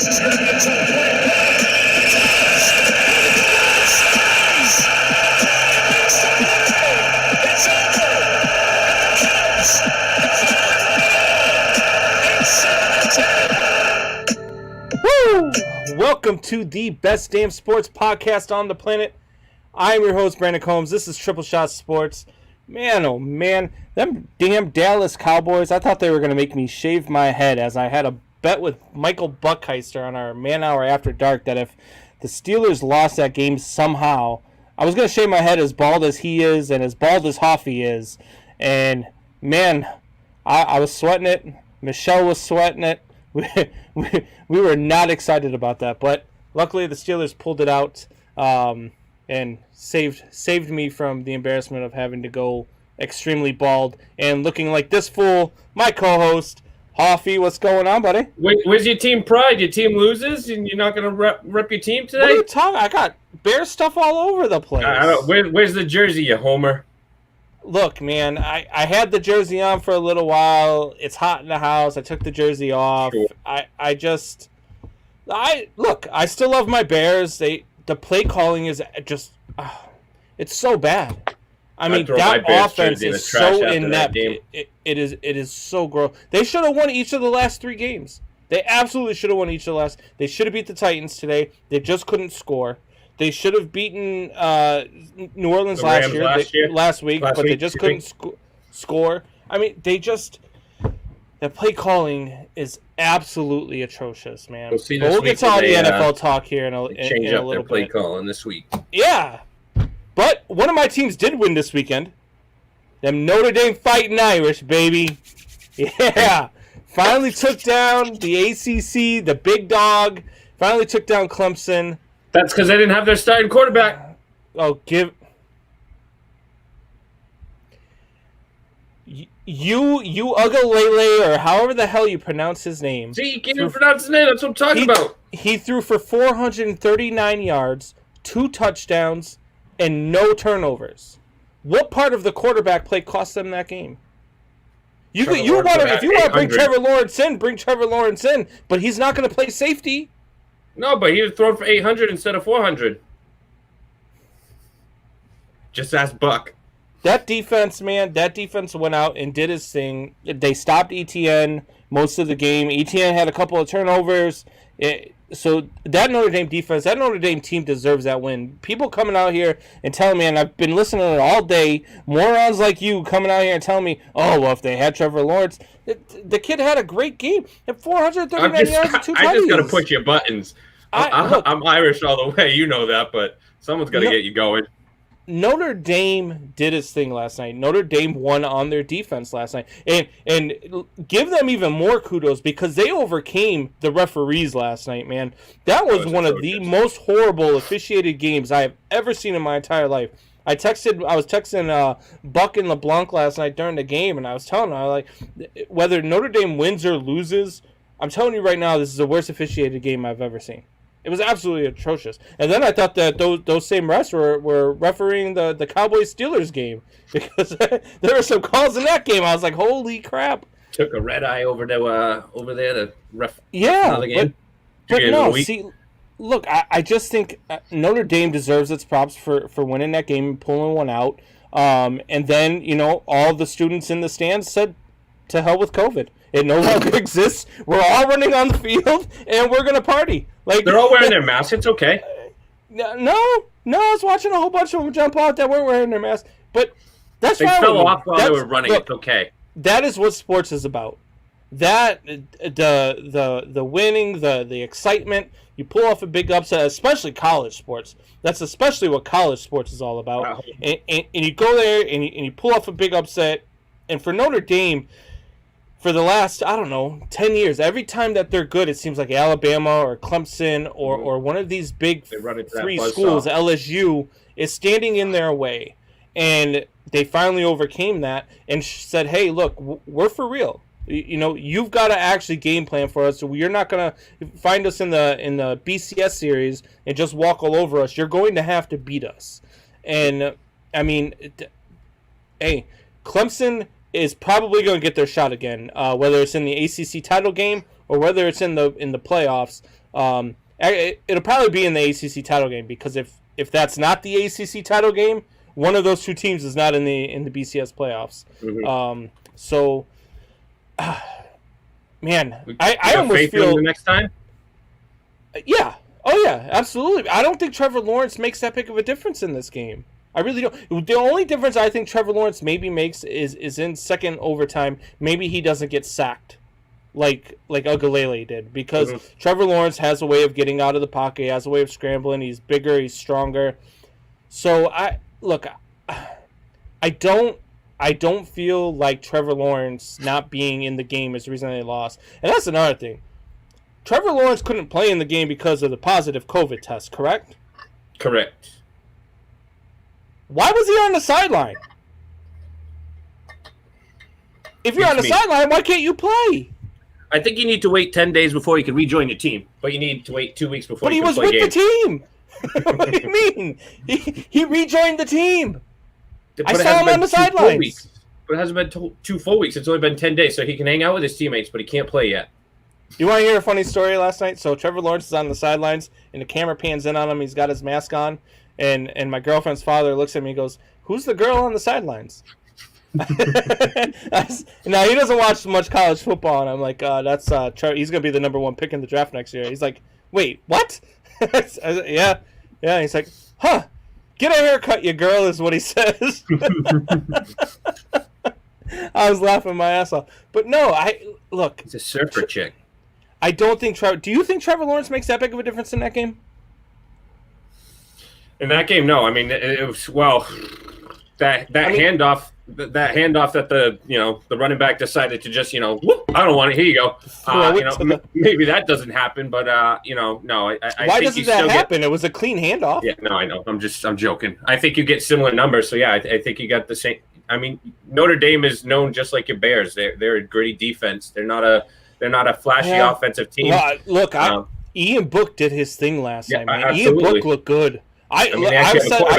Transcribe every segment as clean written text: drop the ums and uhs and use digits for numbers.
This is going to be a tough play. It's over. Woo! Welcome to the best damn sports podcast on the planet. I'm your host, Brandon Combs. This is Triple Shot Sports. Man, oh man, them damn Dallas Cowboys, I thought they were going to make me shave my head as I had a bet with Michael Buckheister on our Man Hour After Dark that if the Steelers lost that game somehow, I was going to shave my head as bald as he is and as bald as Hoffy is. And man, I was sweating it. Michelle was sweating it. We were not excited about that, but luckily the Steelers pulled it out and saved me from the embarrassment of having to go extremely bald and looking like this fool, my co-host, Hoffy. What's going on, buddy? Where's your team pride? Your team loses and you're not going to rep your team today? What are you talking? I got Bear stuff all over the place. Where's the jersey, you homer? Look, man, I had the jersey on for a little while. It's hot in the house. I took the jersey off. Sure. I still love my Bears. The play calling is just it's so bad. I mean, that offense is so inept. It is so gross. They should have won each of the last 3 games. They absolutely should have won each of the last. They should have beat the Titans today. They just couldn't score. They should have beaten New Orleans last week, but they just couldn't score. I mean, the play calling is absolutely atrocious, man. We'll get to all the NFL talk here in a little bit. Change up their play calling this week. Yeah, but one of my teams did win this weekend. Them Notre Dame Fighting Irish, baby. Yeah, finally took down the ACC, the big dog. Finally took down Clemson. That's because they didn't have their starting quarterback. You Ugalele, or however the hell you pronounce his name. See, you can't even pronounce his name. That's what I'm talking about. He threw for 439 yards, 2 touchdowns, and no turnovers. What part of the quarterback play cost them that game? If you want to bring Trevor Lawrence in, but he's not going to play safety. No, but he was thrown for 800 instead of 400. Just ask Buck. That defense went out and did his thing. They stopped ETN most of the game. ETN had a couple of turnovers. So that Notre Dame defense, that Notre Dame team deserves that win. People coming out here and telling me, and I've been listening to it all day, morons like you coming out here and telling me, oh, well, if they had Trevor Lawrence, the kid had a great game. At 439 yards and 2 I just got to push your buttons. I'm Irish all the way, you know that, but someone's got to get you going. Notre Dame did its thing last night. Notre Dame won on their defense last night. And give them even more kudos because they overcame the referees last night, man. That was one of the most horrible officiated games I have ever seen in my entire life. I was texting Buck and LeBlanc last night during the game, and I was telling them, whether Notre Dame wins or loses, I'm telling you right now, this is the worst officiated game I've ever seen. It was absolutely atrocious. And then I thought that those same refs were refereeing the Cowboys-Steelers game because there were some calls in that game. I was like, holy crap. Took a red eye over there to ref another game. But no, see, look, I just think Notre Dame deserves its props for winning that game and pulling one out. And then, all the students in the stands said, to hell with COVID. It no longer exists. We're all running on the field, and we're going to party. They're all wearing their masks. It's okay. No, I was watching a whole bunch of them jump out that weren't wearing their masks. But that's they fine. They fell off while they were running. Look, it's okay. That is what sports is about. That the winning, the excitement. You pull off a big upset, especially college sports. That's especially what college sports is all about. Wow. And you go there and you pull off a big upset. And for Notre Dame, for the last, 10 years, every time that they're good, it seems like Alabama or Clemson or one of these big 3 schools, LSU, is standing in their way. And they finally overcame that and said, hey, look, we're for real. You've got to actually game plan for us. So you're not going to find us in the BCS series and just walk all over us. You're going to have to beat us. And, hey, Clemson is probably going to get their shot again, whether it's in the ACC title game or whether it's in the playoffs. It'll probably be in the ACC title game, because if that's not the ACC title game, one of those two teams is not in the BCS playoffs. Mm-hmm. So, man, I You got almost faith in feel the next time. yeah. Oh yeah, absolutely. I don't think Trevor Lawrence makes that big of a difference in this game. I really don't. The only difference I think Trevor Lawrence maybe makes is in second overtime. Maybe he doesn't get sacked like Ugalele did, because Trevor Lawrence has a way of getting out of the pocket. He has a way of scrambling. He's bigger. He's stronger. So I don't feel like Trevor Lawrence not being in the game is the reason they lost. And that's another thing. Trevor Lawrence couldn't play in the game because of the positive COVID test, correct? Correct. Why was he on the sideline? If you're on the sideline, why can't you play? I think you need to wait 10 days before you can rejoin your team, but you need to wait 2 weeks before you can play games. But he was with the team. What do you mean? He rejoined the team. I saw him on the sidelines. But it hasn't been 2 full weeks. It's only been 10 days, so he can hang out with his teammates, but he can't play yet. You want to hear a funny story last night? So Trevor Lawrence is on the sidelines, and the camera pans in on him. He's got his mask on, and my girlfriend's father looks at me and goes, "Who's the girl on the sidelines?" Now, he doesn't watch much college football, and I'm like, that's Trevor. He's going to be the number 1 pick in the draft next year. He's like, wait, what? Yeah. He's like, huh, get a haircut, you girl, is what he says. I was laughing my ass off. But no, look. He's a surfer chick. I don't think Trevor. Do you think Trevor Lawrence makes that big of a difference in that game? In that game, no. I mean, it was handoff. That handoff that the running back decided to just whoop, I don't want it. Here you go. Maybe that doesn't happen, but no. Why doesn't that happen? It was a clean handoff. Yeah, no, I know. I'm joking. I think you get similar numbers. So yeah, I think you got the same. I mean, Notre Dame is known just like your Bears. They're a gritty defense. They're not a flashy offensive team. Well, look, Ian Book did his thing last night, man. Ian Book looked good. I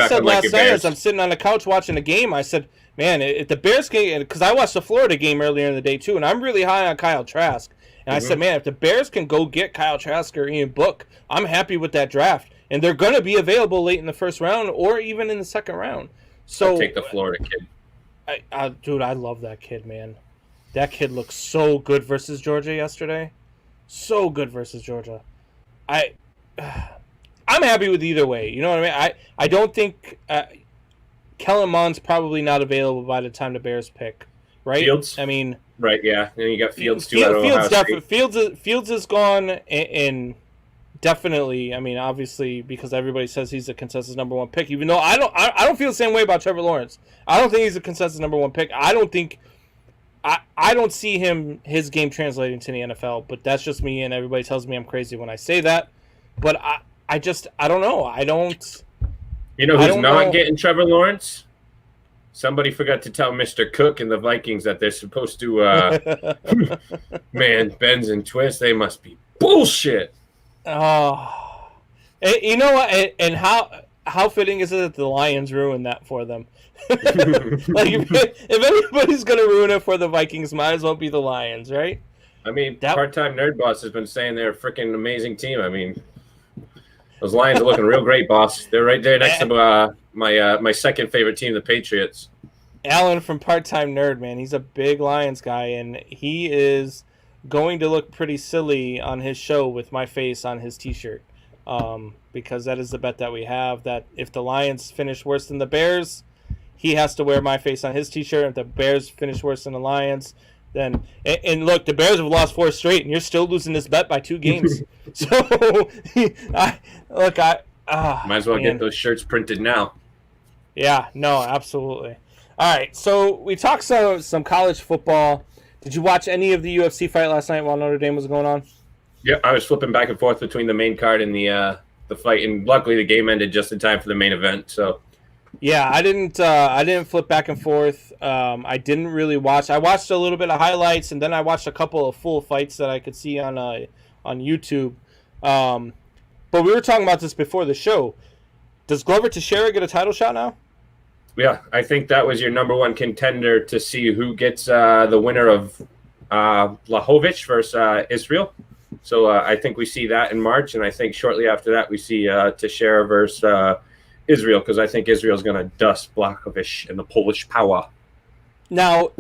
said last night as I'm sitting on the couch watching the game, I said, man, if the Bears can, because I watched the Florida game earlier in the day too, and I'm really high on Kyle Trask. And I said, man, if the Bears can go get Kyle Trask or Ian Book, I'm happy with that draft. And they're going to be available late in the first round or even in the second round. So I'll take the Florida kid. Dude, I love that kid, man. That kid looks so good versus Georgia yesterday. So good versus Georgia. I'm happy with either way. You know what I mean? I don't think Kellen Mond's probably not available by the time the Bears pick, right? Fields? I mean, right, yeah. And you got Fields too. Fields is gone, and definitely. I mean, obviously, because everybody says he's a consensus number 1 pick. Even though I don't feel the same way about Trevor Lawrence. I don't think he's a consensus number 1 pick. I don't see his game translating to the NFL. But that's just me, and everybody tells me I'm crazy when I say that. But I don't know. I don't. You know who's not getting Trevor Lawrence? Somebody forgot to tell Mr. Cook and the Vikings that they're supposed to. Man, bends and twists. They must be bullshit. Oh, you know what? And how fitting is it that the Lions ruined that for them? Like, if anybody's gonna ruin it for the Vikings, might as well be the Lions, right? I mean, part-time nerd boss has been saying they're a freaking amazing team. I mean, those Lions are looking real great, boss. They're right there next to my second favorite team, the Patriots. Alan from Part-Time Nerd, man, he's a big Lions guy, and he is going to look pretty silly on his show with my face on his T-shirt, because that is the bet that we have, that if the Lions finish worse than the Bears, he has to wear my face on his T-shirt. If the Bears finish worse than the Lions, then and look, the Bears have lost 4 straight, and you're still losing this bet by 2 games. So, might as well get those shirts printed now. Yeah, no, absolutely. All right, so we talked some college football. Did you watch any of the UFC fight last night while Notre Dame was going on? Yeah, I was flipping back and forth between the main card and the fight, and luckily the game ended just in time for the main event. So. Yeah, I didn't flip back and forth. I didn't really watch. I watched a little bit of highlights, and then I watched a couple of full fights that I could see on YouTube. But we were talking about this before the show. Does Glover Teixeira get a title shot now? Yeah, I think that was your number 1 contender to see who gets the winner of Blachowicz versus Israel. So I think we see that in March, and I think shortly after that we see Teixeira versus Israel, because I think Israel's going to dust Blachowicz and the Polish power. Now,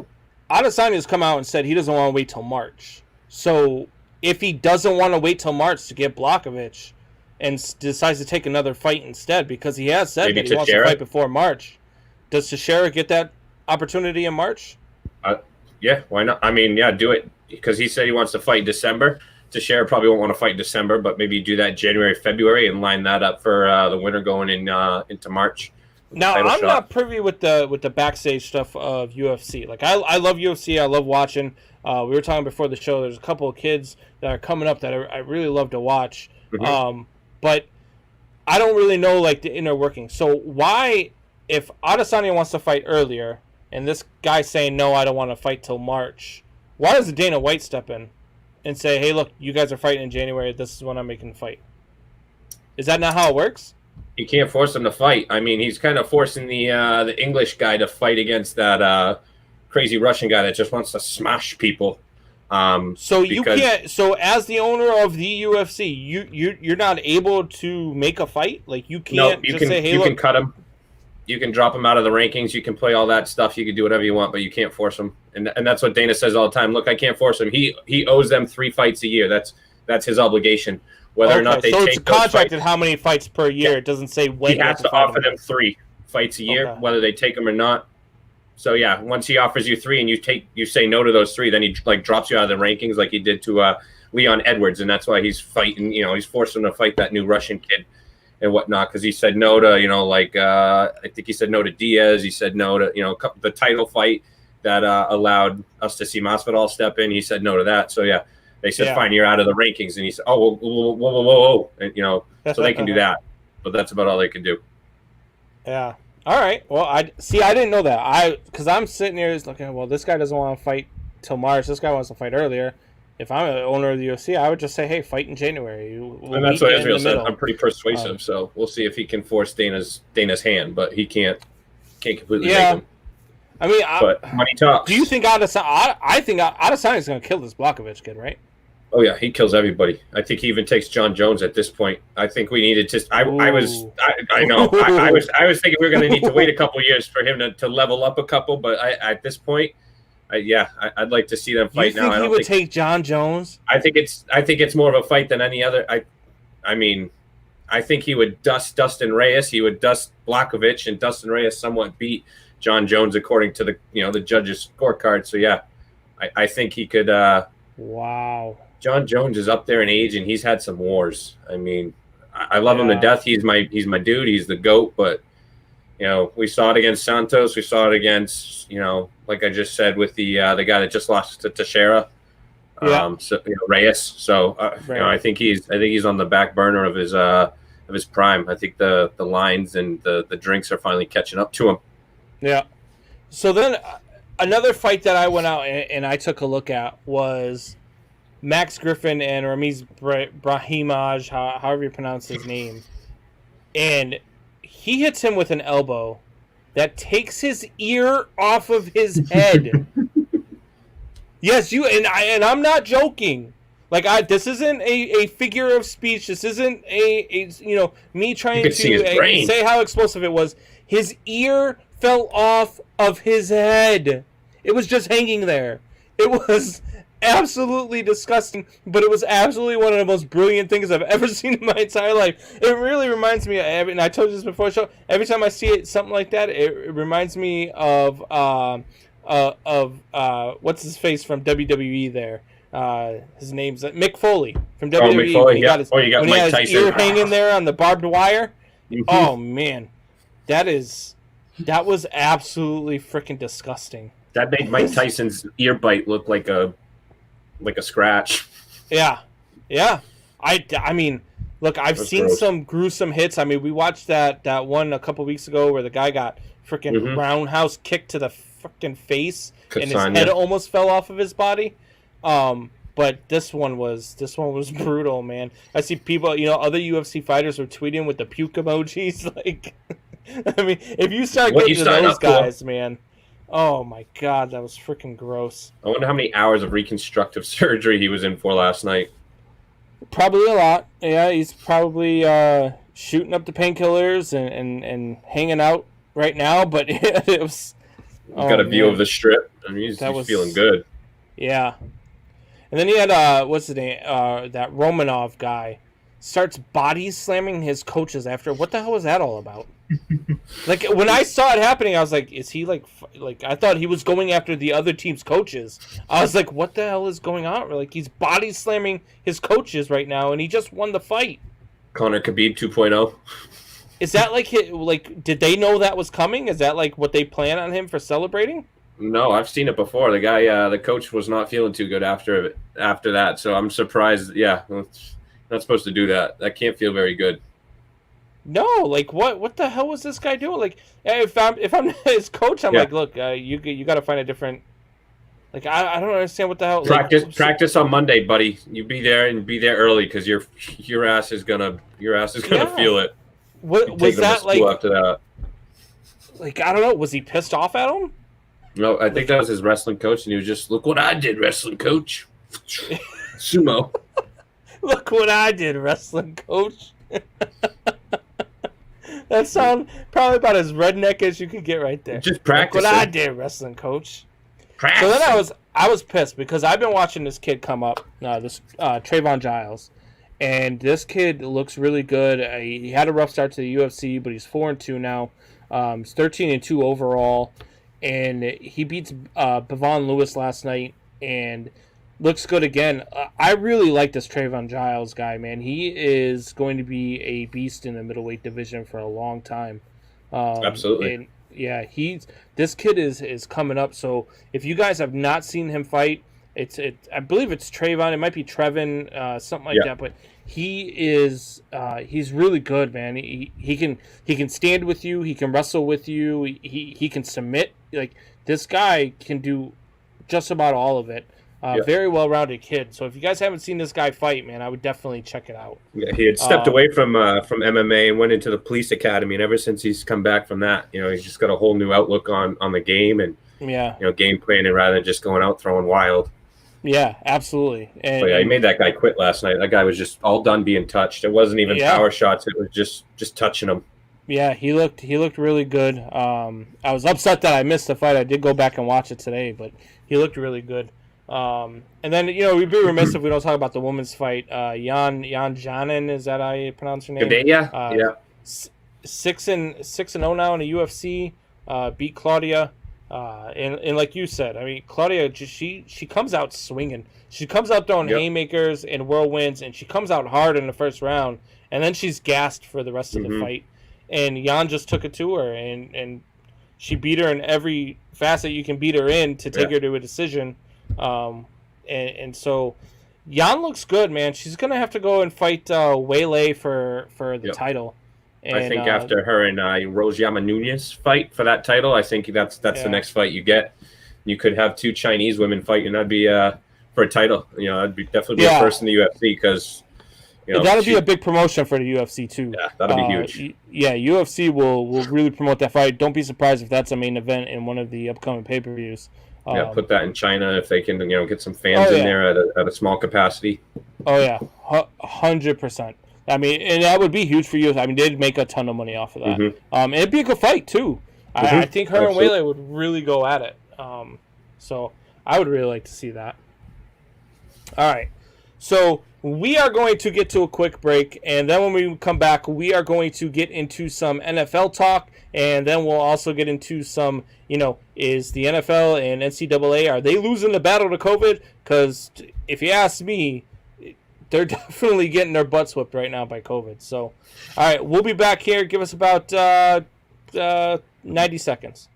Adesanya's come out and said he doesn't want to wait till March. So if he doesn't want to wait till March to get Blachowicz and decides to take another fight instead, because he has said that he wants to fight before March, does Teixeira get that opportunity in March? Yeah, why not? I mean, yeah, do it, because he said he wants to fight December. Teixeira probably won't want to fight in December, but maybe do that January, February, and line that up for the winter going into March. Now, I'm not privy with the backstage stuff of UFC. Like, I love UFC. I love watching. We were talking before the show. There's a couple of kids that are coming up that I really love to watch. Mm-hmm. But I don't really know, like, the inner workings. So why, if Adesanya wants to fight earlier, and this guy's saying, no, I don't want to fight till March, why does Dana White step in and say, hey, look, you guys are fighting in January. This is when I'm making the fight? Is that not how it works? You can't force him to fight. I mean, he's kind of forcing the English guy to fight against that crazy Russian guy that just wants to smash people. You can't. So as the owner of the UFC, you're not able to make a fight. Like, you can't say, hey, you look, can cut him. You can drop him out of the rankings. You can play all that stuff. You can do whatever you want, but you can't force him. And that's what Dana says all the time. Look, I can't force him. He owes them 3 fights a year. That's his obligation. Whether or not they take it's contracted how many fights per year. Yeah. It doesn't say when. He has to offer them 3 fights a year, whether they take them or not. So yeah, once he offers you 3 and you say no to those 3, then he like drops you out of the rankings like he did to Leon Edwards, and that's why he's fighting. He's forced him to fight that new Russian kid and whatnot, because he said no to I think he said no to Diaz. He said no to the title fight that allowed us to see Masvidal step in. He said no to that. So yeah, they said fine, you're out of the rankings, and he said, oh, whoa, and, so they can do that, but that's about all they can do. Yeah. All right. Well, I didn't know that. Because I'm sitting here looking, well, this guy doesn't want to fight till March. This guy wants to fight earlier. If I'm an owner of the UFC, I would just say, hey, fight in January. And that's what Israel said. I'm pretty persuasive, so we'll see if he can force Dana's hand, but he can't completely make him. I mean, but money talks. Do you think Adesanya? I think Adesanya is going to kill this Blachowicz kid, right? Oh yeah, he kills everybody. I think he even takes John Jones at this point. I think we needed to. I know. I was thinking we were going to need to wait a couple years for him to level up a couple, but at this point, I'd like to see them fight now. You think he would take John Jones? I think it's more of a fight than any other. I mean, I think he would dust Dustin Reyes. He would dust Blachowicz, and Dustin Reyes somewhat beat John Jones according to the judges' scorecard. So yeah, I think he could. Wow. John Jones is up there in age, and he's had some wars. I mean, I love him to death. He's my dude. He's the GOAT. But we saw it against Santos. We saw it against like I just said with the guy that just lost to Teixeira, Reyes. So I think he's on the back burner of his prime. I think the lines and the drinks are finally catching up to him. Yeah. So then another fight that I went out and I took a look at was Max Griffin and Ramiz Brahimaj, however you pronounce his name. And he hits him with an elbow that takes his ear off of his head. Yes, and I'm not joking. Like this isn't a figure of speech. This isn't me trying to say how explosive it was. His ear fell off of his head. It was just hanging there. It was absolutely disgusting, but it was absolutely one of the most brilliant things I've ever seen in my entire life. It really reminds me of, and I told you this before the show, every time I see it, something like that, it reminds me of what's his face from WWE there. His name's Mick Foley from WWE. Oh, Mick Foley, yeah. You got Mike Tyson. His ear hanging there on the barbed wire. Mm-hmm. Oh, man. That was absolutely freaking disgusting. That made Mike Tyson's ear bite look like a scratch. Yeah. I mean, look, I've seen some gruesome hits. I mean, we watched that one a couple weeks ago where the guy got freaking roundhouse kicked to the freaking face and his head almost fell off of his body. But this one was brutal, man. I see people, other UFC fighters were tweeting with the puke emojis. Like, I mean, if you start getting to those guys, man. Oh my God, that was freaking gross. I wonder how many hours of reconstructive surgery he was in for last night. Probably a lot. Yeah, he's probably shooting up the painkillers and hanging out right now. But it was. He's got a view of the strip. I mean, he's feeling good. Yeah. And then he had what's the name? That Romanov guy starts body slamming his coaches after. What the hell was that all about? Like when I saw it happening, I was like, "Is he like?" I thought he was going after the other team's coaches. I was like, "What the hell is going on?" Like he's body slamming his coaches right now, and he just won the fight. Conor Khabib 2.0. Is that like did they know that was coming? Is that like what they plan on him for celebrating? No, I've seen it before. The guy, the coach, was not feeling too good after that. So I'm surprised. Yeah, not supposed to do that. That can't feel very good. No, like what the hell was this guy doing? Like if I'm his coach, I'm like, look, you got to find a different. Like I don't understand what the hell. Practice on Monday, buddy. You be there and be there early because your ass is gonna feel it. What was that like? After that, like I don't know. Was he pissed off at him? No, I think that was his wrestling coach, and he was just, look what I did, wrestling coach. Sumo. Look what I did, wrestling coach. That sounds probably about as redneck as you could get right there. Just practice. Look what I did, wrestling coach. Practice. So then I was pissed because I've been watching this kid come up, this Trayvon Giles, and this kid looks really good. He had a rough start to the UFC, but he's 4-2 now. He's 13-2 overall. And he beats Bavon Lewis last night and looks good again. I really like this Trayvon Giles guy, man. He is going to be a beast in the middleweight division for a long time. Absolutely. And yeah, this kid is coming up. So if you guys have not seen him fight, I believe it's Trayvon. It might be Trevin, something like that. But he's really good, man. He can stand with you. He can wrestle with you. He can submit. Like this guy can do just about all of it. Very well-rounded kid. So if you guys haven't seen this guy fight, man, I would definitely check it out. Yeah, he had stepped away from MMA and went into the police academy, and ever since he's come back from that, he's just got a whole new outlook on the game and game planning rather than just going out throwing wild. Yeah, absolutely. And he made that guy quit last night. That guy was just all done being touched. It wasn't even power shots. It was just touching him. Yeah, he looked really good. I was upset that I missed the fight. I did go back and watch it today, but he looked really good. And then we'd be remiss if we don't talk about the women's fight. Jan Janin, is that how you pronounce her name? Yeah. 6-0 now in the UFC. Beat Claudia. And like you said, I mean, Claudia, she comes out swinging. She comes out throwing haymakers and whirlwinds, and she comes out hard in the first round, and then she's gassed for the rest of the fight. And Jan just took it to her, and she beat her in every facet you can beat her in to take her to a decision. And so Jan looks good, man. She's gonna have to go and fight Weili for the title. And, I think after her and Rose Nunez fight for that title, I think that's the next fight you get. You could have two Chinese women fight, and that'd be for a title. That'd be definitely a first in the UFC because that'll be a big promotion for the UFC too. Yeah, that'll be huge. UFC will really promote that fight. Don't be surprised if that's a main event in one of the upcoming pay-per-views. Put that in China if they can, get some fans in there at a small capacity. Oh yeah, 100%. I mean, and that would be huge for you. I mean, they'd make a ton of money off of that. And it'd be a good fight too. I think her and Weili would really go at it. So I would really like to see that. All right, so we are going to get to a quick break, and then when we come back, we are going to get into some NFL talk, and then we'll also get into some, is the NFL and NCAA, are they losing the battle to COVID? Because if you ask me, they're definitely getting their butts whipped right now by COVID. So, all right, we'll be back here. Give us about 90 seconds.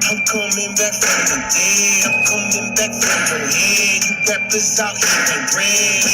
I'm coming back from the dead. I'm coming back from your head. You rappers out here ain't red.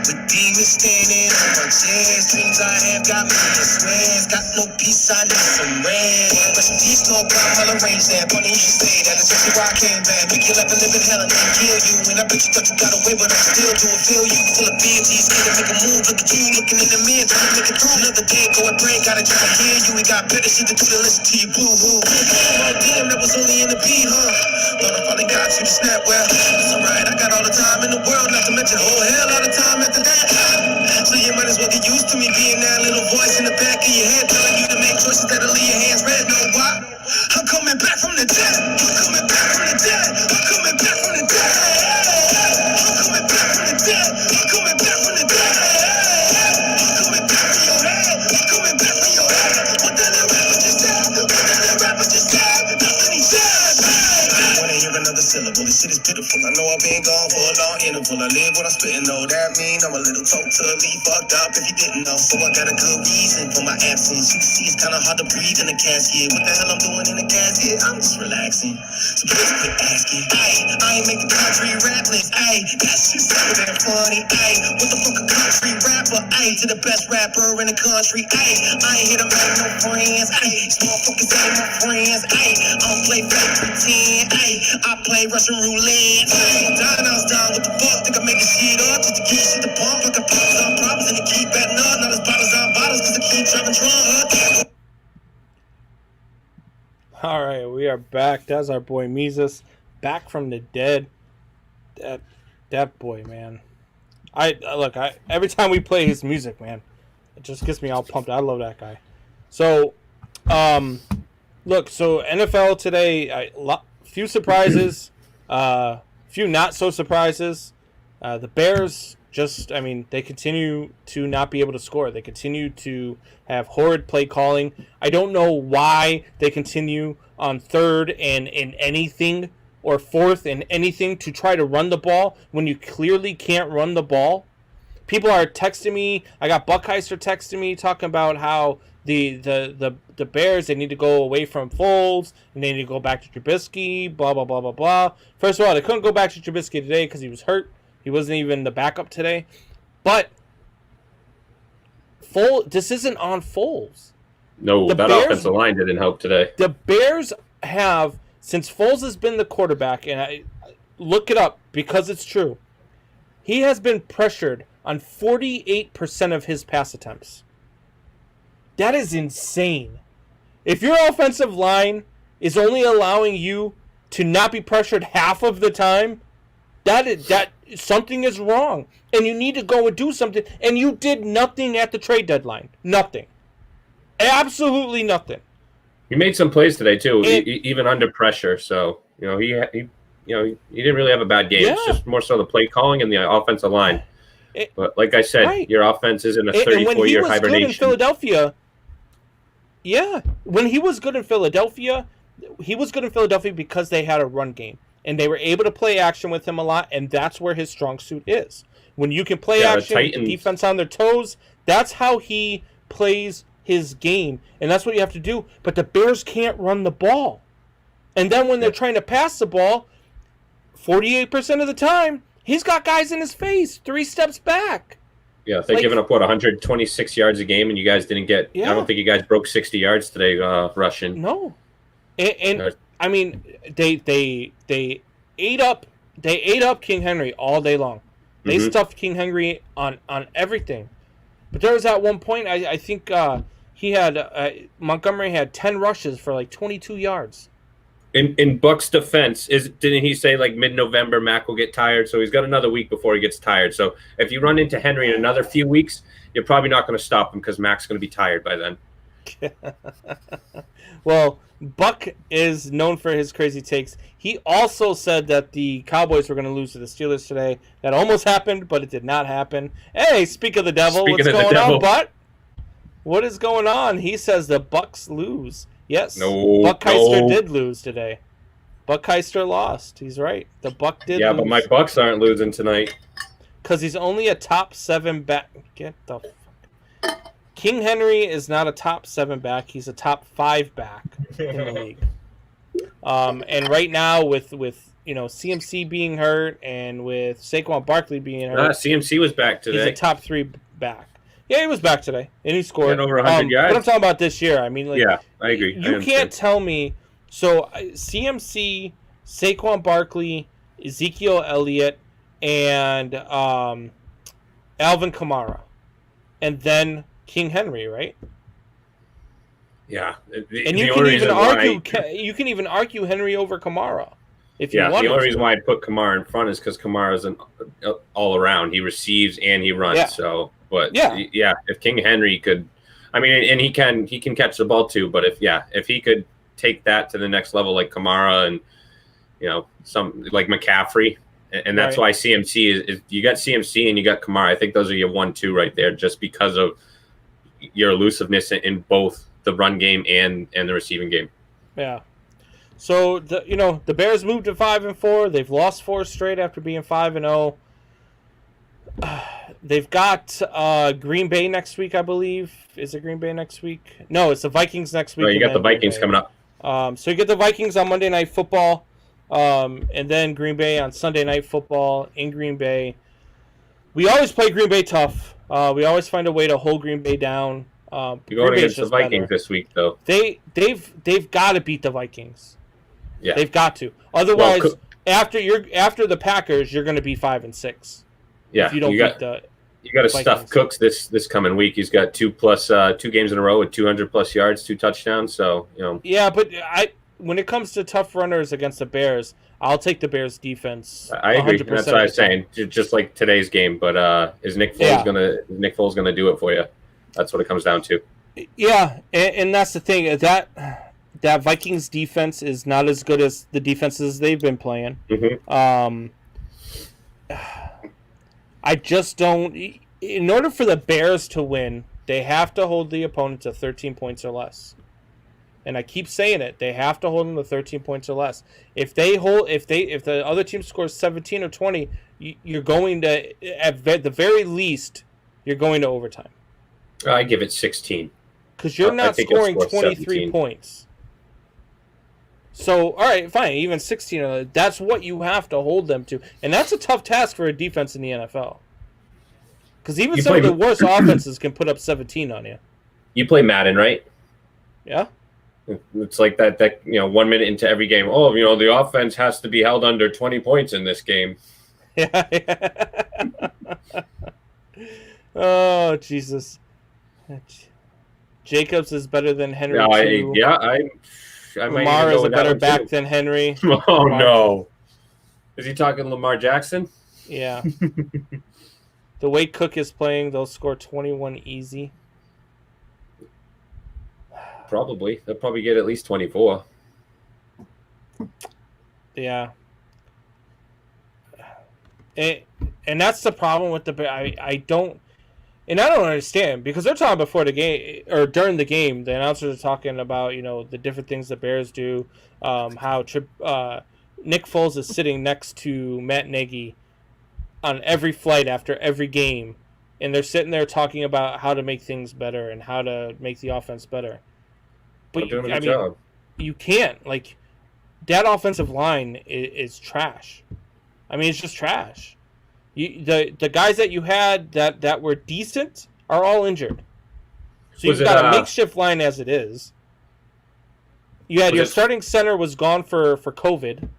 But then standing on my chest. Dreams I have got me in sweats. Got no peace, I need some rest. Rest in peace, no problem, I'll arrange that. Funny you should say that, especially why I came back. We kill up and live in hell and then kill you. And I bet you thought you got away, but I still do it. Feel you full of fear, you scared to make a move. Look at you, looking in the mirror, trying to make it through. Another day, go and pray, gotta try to hear you. We got better shit to do than listen to you boo-hoo. Oh, damn, that was only in the beat, huh? Lord, I finally got you to snap, well, it's alright, I got all the time in the world, not to mention a whole hell lot of time after that. So you might as well get used to me being that little voice in the back of your head telling you to make choices that'll leave your hands red. Know why? I'm coming back from the dead. I'm coming back from the dead. I'm coming back from the dead. I'm coming back from the dead. I'm coming back from the dead. I'm coming back from your head. I'm coming back from your head. What that rapper just said? What that rapper just said? Nothing he said. I don't wanna hear another syllable. This shit is pitiful. I know I've been gone for a long interval. I live what I'm spitting. Know that mean I'm a little totally fucked up if you didn't know. So I got a good reason for my absence. You see, it's kinda hard to breathe in a casket. What the hell I'm doing in a casket? I'm just relaxing. So please quit asking. I ain't make the country rap list. That's just so damn funny. What the fuck a country rapper? To the best rapper in the country. I ain't here to make no friends. Small fuckers ain't my friends. I don't play fake pretend. I play Russian roulette. Down, I was down. What the fuck? Think I'm making shit up just to get shit to pump. Like I problems on problems and they keep betting up. Not as bottles on bottles cause I keep driving drunk. All right, we are back. That's our boy Mises, back from the dead. That boy, man. Every time we play his music, man, it just gets me all pumped. I love that guy. So, so NFL today, few surprises, few not so surprises. The Bears they continue to not be able to score. They continue to have horrid play calling. I don't know why they continue on third and in anything or fourth and anything to try to run the ball when you clearly can't run the ball. People are texting me. I got Buckheister texting me talking about how the Bears, they need to go away from Foles and they need to go back to Trubisky, blah, blah, blah, blah, blah. First of all, they couldn't go back to Trubisky today because he was hurt. He wasn't even the backup today. But this isn't on Foles. No, that offensive line didn't help today. The Bears have, since Foles has been the quarterback, and I look it up because it's true, he has been pressured on 48% of his pass attempts. That is insane. If your offensive line is only allowing you to not be pressured half of the time, that something is wrong. And you need to go and do something. And you did nothing at the trade dedeline. Nothing. Absolutely nothing. He made some plays today too, even under pressure. So he didn't really have a bad game. Yeah. It's just more so the play calling and the offensive line. But like I said, right. Your offense is in a 34-year hibernation. In Philadelphia, when he was good in Philadelphia, because they had a run game and they were able to play action with him a lot, and that's where his strong suit is. When you can play action, the defense on their toes, that's how he plays his game, and that's what you have to do. But the Bears can't run the ball. And then when they're trying to pass the ball, 48% of the time, he's got guys in his face 3 steps back. Yeah, they're giving up, 126 yards a game, and you guys didn't get – I don't think you guys broke 60 yards today rushing. No. And I mean, they ate up King Henry all day long. They stuffed King Henry on everything. But there was at one point, I think he had Montgomery had 10 rushes for like 22 yards. In Buck's defense, didn't he say like mid-November Mac will get tired? So he's got another week before he gets tired. So if you run into Henry in another few weeks, you're probably not going to stop him because Mac's going to be tired by then. Well, Buck is known for his crazy takes. He also said that the Cowboys were going to lose to the Steelers today. That almost happened, but it did not happen. Hey, speak of the devil. What's going on, Butt? What is going on? He says the Bucks lose. Yes, Buckheister did lose today. Buckheister lost. He's right. The Buck did lose. Yeah, but my Bucks aren't losing tonight. Because he's only a top 7 back. Get the fuck. King Henry is not a top 7 back. He's a top 5 back in the league. And right now with CMC being hurt and with Saquon Barkley being hurt, CMC was back today. He's a top 3 back. Yeah, he was back today, and he scored over 100 yards. But I'm talking about this year. I mean, yeah, I agree. You can't tell me. So CMC, Saquon Barkley, Ezekiel Elliott, and Alvin Kamara, and then King Henry, right? Yeah, and you can even argue Henry over Kamara. If you want. The only reason why I put Kamara in front is because Kamara's an all around. He receives and he runs. Yeah. So, but if King Henry could, I mean, and he can catch the ball too. But if he could take that to the next level, like Kamara and some like McCaffrey, and that's why CMC is you got CMC and you got Kamara. I think those are your 1-2 right there, just because of your elusiveness in both the run game and the receiving game. Yeah. So the Bears moved to 5-4. They've lost 4 straight after being 5-0. They've got Green Bay next week, I believe. Is it Green Bay next week? No, it's the Vikings next week. No, you got the Vikings coming up. So you get the Vikings on Monday Night Football, and then Green Bay on Sunday Night Football in Green Bay. We always play Green Bay tough. We always find a way to hold Green Bay down. You're going against the Vikings this week, though. They've got to beat the Vikings. Yeah, they've got to. Otherwise, after the Packers, you're going to be 5-6. Yeah, if you don't beat the. You got to stuff Cooks this coming week. He's got 2 games in a row with 200+ yards, 2 touchdowns. So Yeah, but when it comes to tough runners against the Bears, I'll take the Bears defense. I agree. That's what I was saying. Just like today's game, but is Nick Foles gonna do it for you? That's what it comes down to. Yeah, and that's the thing. That Vikings defense is not as good as the defenses they've been playing. Mm-hmm. I just don't. In order for the Bears to win, they have to hold the opponent to 13 points or less. And I keep saying it. They have to hold them to 13 points or less. If the other team scores 17 or 20, you're going to, at the very least, you're going to overtime. I give it 16. Because you're not scoring 23 17. Points. So, all right, fine. Even 16, that's what you have to hold them to. And that's a tough task for a defense in the NFL. Because even some of the worst offenses can put up 17 on you. You play Madden, right? Yeah. It's like that 1 minute into every game. Oh, the offense has to be held under 20 points in this game. Yeah. Oh, Jesus. Jacobs is better than Henry. Lamar is a better back than Henry. Oh, no. Is he talking Lamar Jackson? Yeah. The way Cook is playing, they'll score 21 easy. Probably. They'll probably get at least 24. Yeah. And that's the problem with I don't understand, because they're talking before the game or during the game. The announcers are talking about the different things the Bears do. How Nick Foles is sitting next to Matt Nagy on every flight after every game, and they're sitting there talking about how to make things better and how to make the offense better. But you can't. That offensive line is trash. I mean, it's just trash. The guys that you had that were decent are all injured. So you've got a makeshift line as it is. You had your starting center was gone for COVID.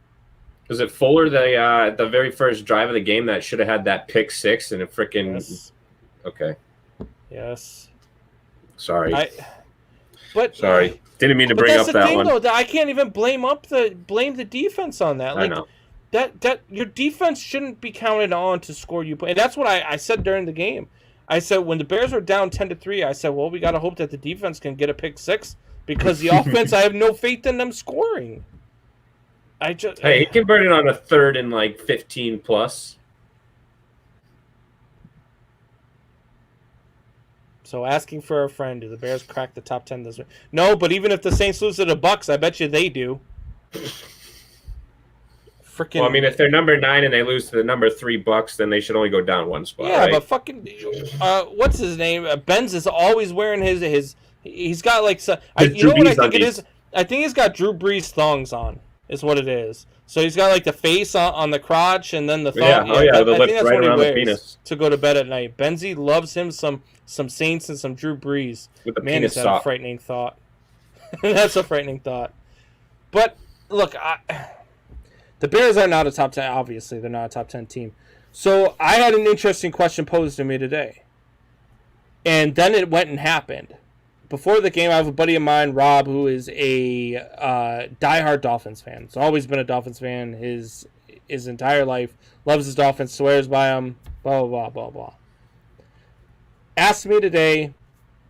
Was it Fuller the very first drive of the game that should have had that pick six and a freaking? Yes. Okay. Yes. Sorry. Sorry. Didn't mean to bring up that one. That's the thing, though. I can't even blame the defense on that. I know. That your defense shouldn't be counted on to score you. And that's what I said during the game. I said when the Bears were down 10-3, I said, well, we got to hope that the defense can get a pick six, because the offense, I have no faith in them scoring. Hey, he converted on a third and 15 plus. So asking for a friend, do the Bears crack the top 10 this week? No, but even if the Saints lose to the Bucks, I bet you they do. Well, I mean, if they're number 9 and they lose to the number 3 Bucks, then they should only go down one spot. Yeah, right? But fucking, what's his name? Benz is always wearing his. He's got you know what I think it is? I think he's got Drew Brees thongs on. is what it is. So he's got like the face on the crotch and then the thumb. Yeah, the I lip think that's right what he around the wears penis. to go to bed at night. Benzie loves him some Saints and some Drew Brees. With the Man, penis is that sock. a frightening thought. That's a frightening thought. But look, the Bears are not a top 10. Obviously, they're not a top 10 team. So I had an interesting question posed to me today. And then it went and happened. Before the game, I have a buddy of mine, Rob, who is a diehard Dolphins fan. He's always been a Dolphins fan his entire life. Loves his Dolphins, swears by them, blah, blah, blah, blah, blah. Asked me today,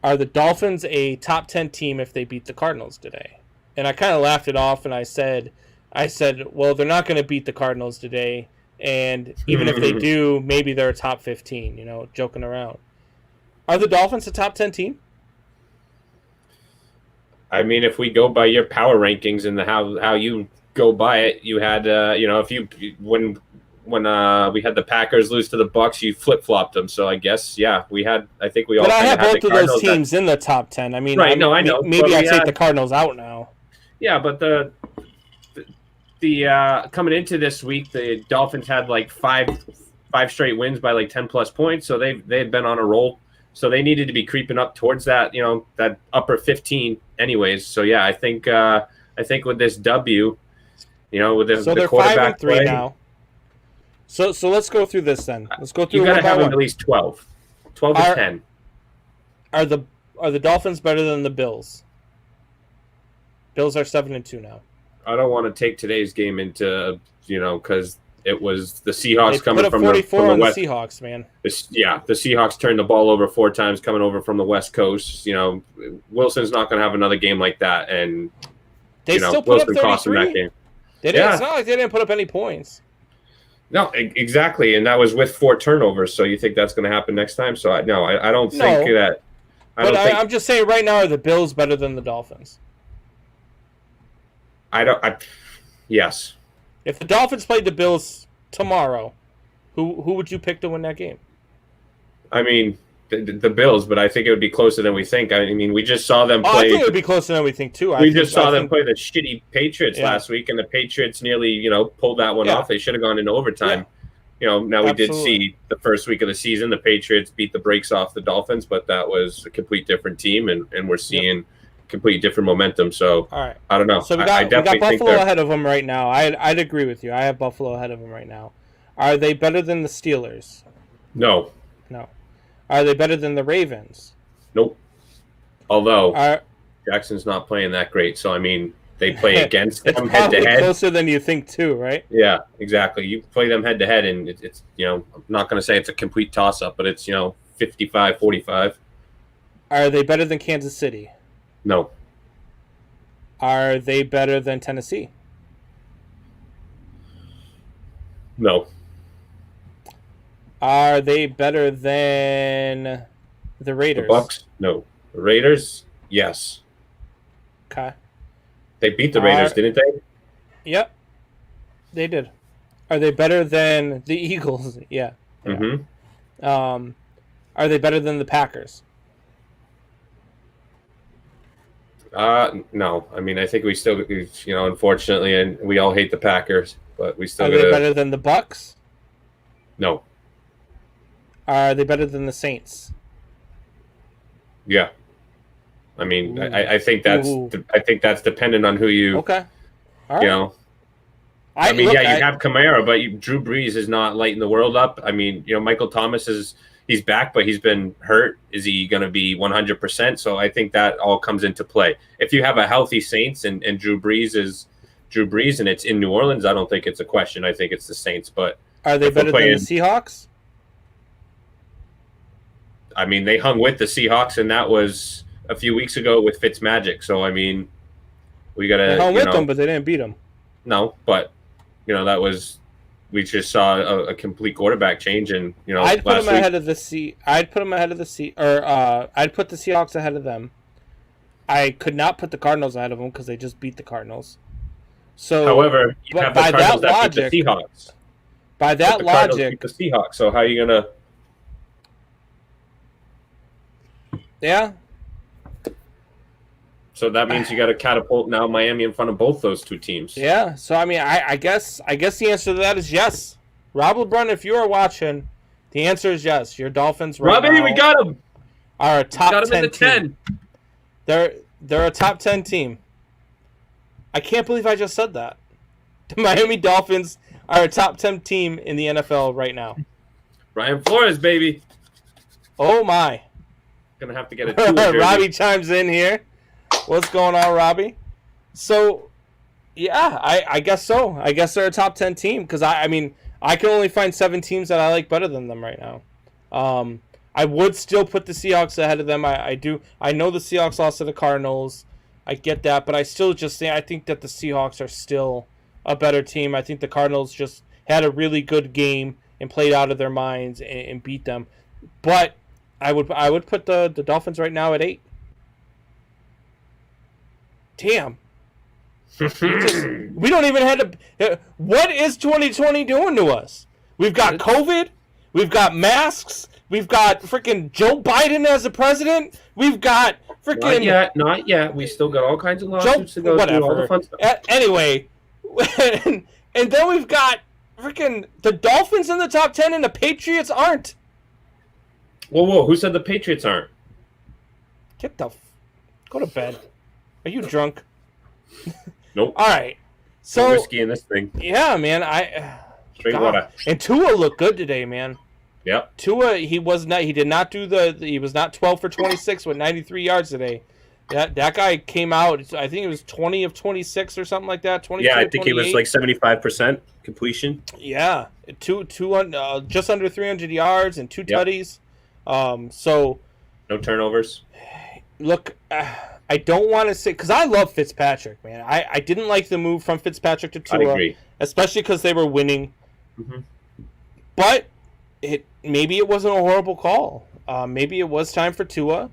are the Dolphins a top 10 team if they beat the Cardinals today? And I kind of laughed it off, and I said, well, they're not going to beat the Cardinals today. And even if they do, maybe they're a top 15, joking around. Are the Dolphins a top 10 team? I mean, if we go by your power rankings and how you go by it, you had if you when we had the Packers lose to the Bucks, you flip flopped them. So I guess I think we all. But I have both the of those teams in the top 10. I mean, right? I know. Maybe I take the Cardinals out now. Yeah, but the coming into this week, the Dolphins had like five straight wins by like 10+ points, so they had been on a roll. So they needed to be creeping up towards that, that upper 15 anyways. So, I think with this W, with the they're quarterback 5-3 play, now. So let's go through this then. Let's go through. You got to have them at least 12 to 10. Are the Dolphins better than the Bills? Bills are 7-2 now. I don't want to take today's game into because it was the Seahawks coming from 44 from the on West. The Seahawks, man. The Seahawks turned the ball over 4 times coming over from the West Coast. Wilson's not going to have another game like that, and they still put Wilson up 33. cost him that game. It's not like they didn't put up any points. No, exactly, and that was with 4 turnovers. So you think that's going to happen next time? So I don't think that. I'm just saying right now, are the Bills better than the Dolphins? Yes. If the Dolphins played the Bills tomorrow, who would you pick to win that game? I mean, the Bills, but I think it would be closer than we think. I mean, we just saw them play. I think it would be closer than we think too. We just saw them play the shitty Patriots last week, and the Patriots nearly, pulled that one off. They should have gone into overtime. Yeah. Now we did see the first week of the season, the Patriots beat the brakes off the Dolphins, but that was a complete different team, and we're seeing complete different momentum. So all right. I don't know. So we got Buffalo ahead of them right now. I'd agree with you. I have Buffalo ahead of them right now. Are they better than the Steelers? No. Are they better than the Ravens? Nope. Although Jackson's not playing that great, so I mean they play against them head to head. Closer than you think too, right? Yeah, exactly. You play them head to head, and it's I'm not going to say it's a complete toss up, but it's 55-45. Are they better than Kansas City? No. Are they better than Tennessee? No. Are they better than the Raiders? The Bucks? No. The Raiders? Yes. Okay. They beat the Raiders, didn't they? Yep. They did. Are they better than the Eagles? Yeah. Mm-hmm. Are they better than the Packers? No. I mean, I think we still, unfortunately, and we all hate the Packers, but we still. Are they better than the Bucks? No. Are they better than the Saints? Yeah. I mean, I think that's dependent on who you. Okay. All right. I mean, you have Kamara, but Drew Brees is not lighting the world up. I mean, Michael Thomas he's back, but he's been hurt. Is he going to be 100%? So I think that all comes into play. If you have a healthy Saints and Drew Brees is Drew Brees and it's in New Orleans, I don't think it's a question. I think it's the Saints. But are they better than the Seahawks? I mean, they hung with the Seahawks, and that was a few weeks ago with Fitzmagic. So I mean, we got to. They hung with them, but they didn't beat them. No, but that was. We just saw a complete quarterback change, and I'd put them ahead of the I'd put the Seahawks ahead of them. I could not put the Cardinals ahead of them because they just beat the Cardinals. So, however, you have the Cardinals that beat the Seahawks. By that logic, the Seahawks. So how are you gonna? Yeah. So that means you got to catapult now Miami in front of both those two teams. Yeah. So I mean, I guess the answer to that is yes. Rob LeBron, if you are watching, the answer is yes. Your Dolphins right Robbie, now we got him. Are a top got him 10 in the team. 10. They're a top 10 team. I can't believe I just said that. The Miami Dolphins are a top 10 team in the NFL right now. Ryan Flores, baby. Oh my. Gonna have to get a Tua Robbie chimes in here. What's going on, Robbie? So, yeah, I guess so. I guess they're a top 10 team because I mean, I can only find 7 teams that I like better than them right now. I would still put the Seahawks ahead of them. I do. I know the Seahawks lost to the Cardinals. I get that, but I still just think I think that the Seahawks are still a better team. I think the Cardinals just had a really good game and played out of their minds and beat them. But I would put the Dolphins right now at 8. Damn. We don't even have to. What is 2020 doing to us? We've got COVID. We've got masks. We've got freaking Joe Biden as the president. We've got freaking. Not yet. We still got all kinds of lawsuits to go through. All the fun stuff. Anyway, and then we've got freaking the Dolphins in the top 10 and the Patriots aren't. Whoa! Who said the Patriots aren't? Go to bed. Are you drunk? Nope. All right. So no whiskey in this thing. Yeah, man. Straight water. And Tua looked good today, man. Yep. Tua, he was not 12 for 26 with 93 yards today. That guy came out. I think it was 20 of 26 or something like that. 22 yeah, I think he was like 75% completion. Yeah, just under 300 yards and 2 tutties. So no turnovers. Look, I don't want to say because I love Fitzpatrick, man. I didn't like the move from Fitzpatrick to Tua, I agree. Especially because they were winning. Mm-hmm. But maybe it wasn't a horrible call. Maybe it was time for Tua.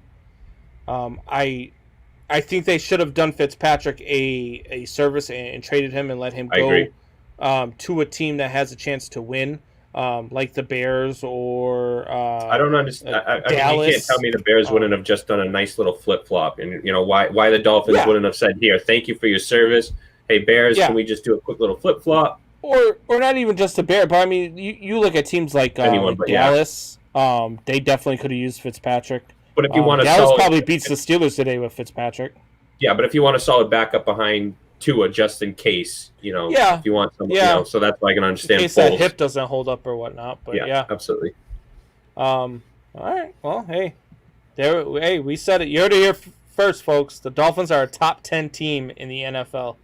I think they should have done Fitzpatrick a service and traded him and let him go to a team that has a chance to win, like the Bears or I don't understand. I mean, you can't tell me the Bears wouldn't have just done a nice little flip flop, and why the Dolphins wouldn't have said, "Here, thank you for your service. Hey, Bears, can we just do a quick little flip flop?" Or not even just the Bears, but I mean, you look at teams like Dallas. They definitely could have used Fitzpatrick. But if you want to, Dallas probably beats the Steelers today with Fitzpatrick. Yeah, but if you want a solid backup behind Tua, just in case, if you want somebody, so that's why I can understand. In case that hip doesn't hold up or whatnot, but yeah, absolutely. All right, well, hey, we said it. You heard it here first, folks. The Dolphins are a top 10 team in the NFL.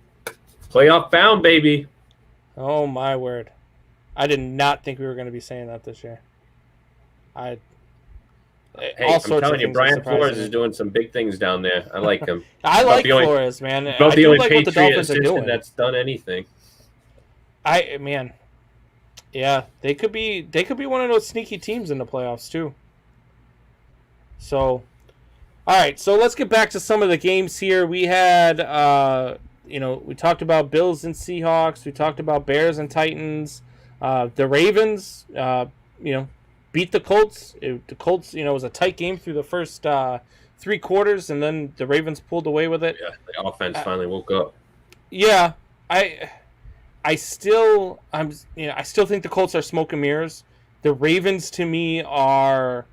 Playoff bound, baby. Oh my word! I did not think we were going to be saying that this year. I'm telling you, Brian Flores is doing some big things down there. I like him. I like Flores, man. About the only Patriot assistant that's done anything. Yeah, they could be one of those sneaky teams in the playoffs too. So, all right, so let's get back to some of the games here. We had, we talked about Bills and Seahawks. We talked about Bears and Titans. The Ravens, beat the Colts. The Colts, was a tight game through the first 3 quarters, and then the Ravens pulled away with it. Yeah, the offense finally woke up. Yeah, I still think the Colts are smoke and mirrors. The Ravens, to me, are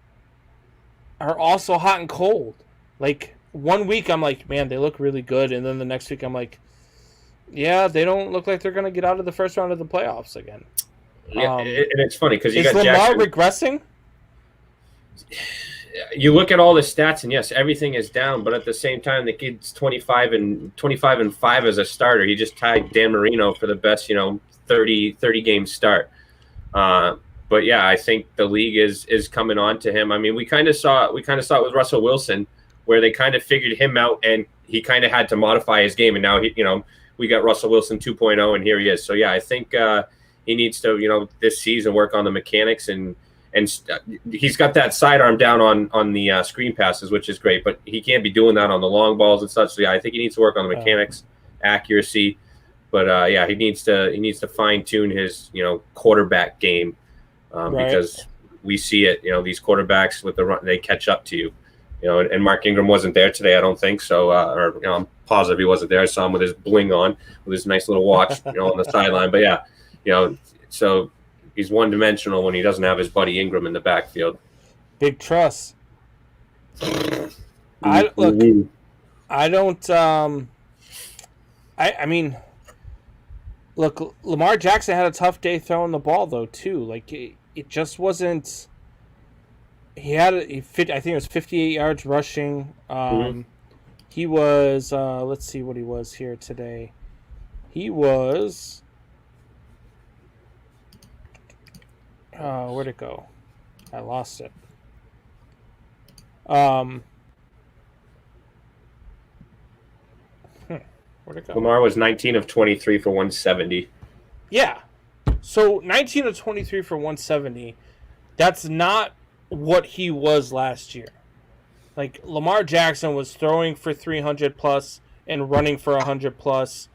also hot and cold. Like, one week I'm like, man, they look really good, and then the next week I'm like, yeah, they don't look like they're going to get out of the first round of the playoffs again. Yeah, and it's funny because you got Lamar Jackson regressing. You look at all the stats, and yes, everything is down. But at the same time, the kid's 25-5 as a starter. He just tied Dan Marino for the best, 30 game start. But yeah, I think the league is coming on to him. I mean, we kind of saw it with Russell Wilson, where they kind of figured him out, and he kind of had to modify his game. And now we got Russell Wilson 2.0, and here he is. So yeah, I think. He needs to, this season work on the mechanics, and he's got that sidearm down on the screen passes, which is great. But he can't be doing that on the long balls and such. So yeah, I think he needs to work on the mechanics, accuracy. But he needs to fine tune his quarterback game because we see it. These quarterbacks with the run, they catch up to you. and Mark Ingram wasn't there today, I don't think so. I'm positive he wasn't there. I saw him with his bling on, with his nice little watch, on the sideline. But yeah, so he's one-dimensional when he doesn't have his buddy Ingram in the backfield. Big trust. I mean, look, Lamar Jackson had a tough day throwing the ball though too. Like it just wasn't. I think it was 58 yards rushing. He was let's see what he was here today. He was where'd it go? I lost it. Where'd it go? Lamar was 19 of 23 for 170. Yeah. So 19 of 23 for 170. That's not what he was last year. Like, Lamar Jackson was throwing for 300 plus and running for 100 plus.